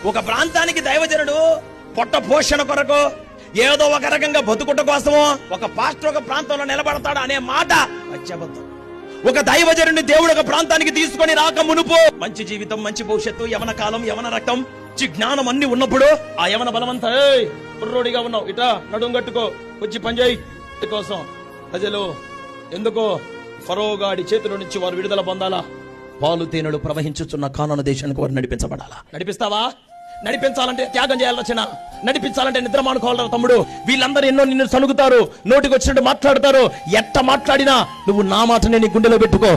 ఒక ప్రాంతానికి దైవజనుడు పొట్ట పోషణ కొరకు ఏదో ఒక రకంగా బతుకుట కోసమో ఒక పాస్టర్ ఒక ప్రాంతంలో నిలబడతాడు అనే మాట అత్యబద్ధం. ఒక దైవజనుడిని దేవుడు ఒక ప్రాంతానికి తీసుకొని రాక మునుపు మంచి జీవితం, మంచి భవిష్యత్తు, యవన కాలం, యవన రక్తం, జ్ఞానం అన్ని ఉన్నప్పుడు ఆ యవన బలమంతా కుర్రోడిగా ఉన్నావు, ఇటా నడుం కట్టుకో, వచ్చి పనిచేయి కోసం ప్రజలు ఎందుకో ఫరోగాడి చేతిలో నుంచి వారు విడుదల పొందాలా, పాలు తేనెలు ప్రవహించుచున్న కానాను దేశానికి వారు నడిపించబడాలా. నడిపిస్తావా? నడిపించాలంటే త్యాగం చేయాలి రచన, నడిపించాలంటే నిద్ర మానుకోవాలి తమ్ముడు. వీళ్ళందరూ ఎన్నో నిన్ను సనుగుతారు, నోటికి వచ్చినట్టు మాట్లాడతారు. ఎట్ట మాట్లాడినా నువ్వు నా మాటనే నీ గుండెలో పెట్టుకో.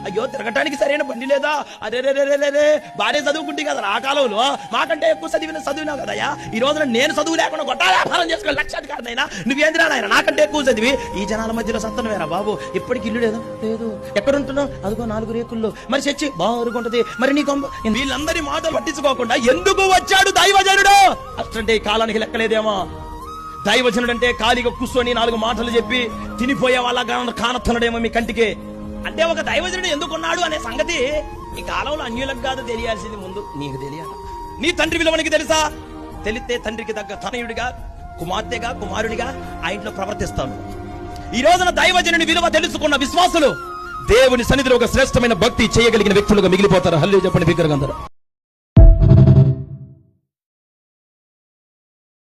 అయ్యో తిరగటానికి సరైన బండి లేదా, అరే భార్య చదువుకుంటే కదా ఆ కాలంలో, మాకంటే ఎక్కువ చదివినావు కదయ్యా. ఈ రోజున నేను చదువు లేకుండా గొట్ట వ్యాపారం చేసుకుని లక్షాధికారినైనా నువ్వేంద్రా నాయన నాకంటే ఎక్కువ చదివి ఈ జనాల మధ్యలో సత్తనం వేరా బాబు. ఇప్పటికి ఇల్లు లేదు, లేదు ఎక్కడుంటున్నావు, అదిగో 4 రేకుల్లో, మరి చచ్చి బాగుంటది, మరి నీకు వీళ్ళందరి మాటలు పట్టించుకోకుండా ఎందుకు వచ్చాడు దైవజనుడు? అట్లంటే ఈ కాలానికి లెక్కలేదేమో. దైవజనుడు అంటే ఖాళీగా కూర్చొని 4 మాటలు చెప్పి తినిపోయే వాళ్ళ కానొస్తున్నాడేమో మీ కంటికి. అంటే ఒక దైవజనుడు ఎందుకున్నాడు అనే సంగతి ఈ కాలంలో అన్యులకు కాదు తెలియాల్సింది, ముందు నీకు తెలియాలి. నీ తండ్రి విలువనికి తెలుసా? తెలిస్తే తండ్రికి తగ్గ తనయుడిగా, కుమార్తెగా, కుమారుడిగా ఆ ఇంట్లో ప్రవర్తిస్తాను. ఈ రోజున దైవజనుని విలువ తెలుసుకున్న విశ్వాసులు దేవుని సన్నిధిలో ఒక శ్రేష్టమైన భక్తి చేయగలిగిన వ్యక్తులుగా మిగిలిపోతారు. హల్లెలూయా చెప్పండి బిగ్గరగా అందరూ.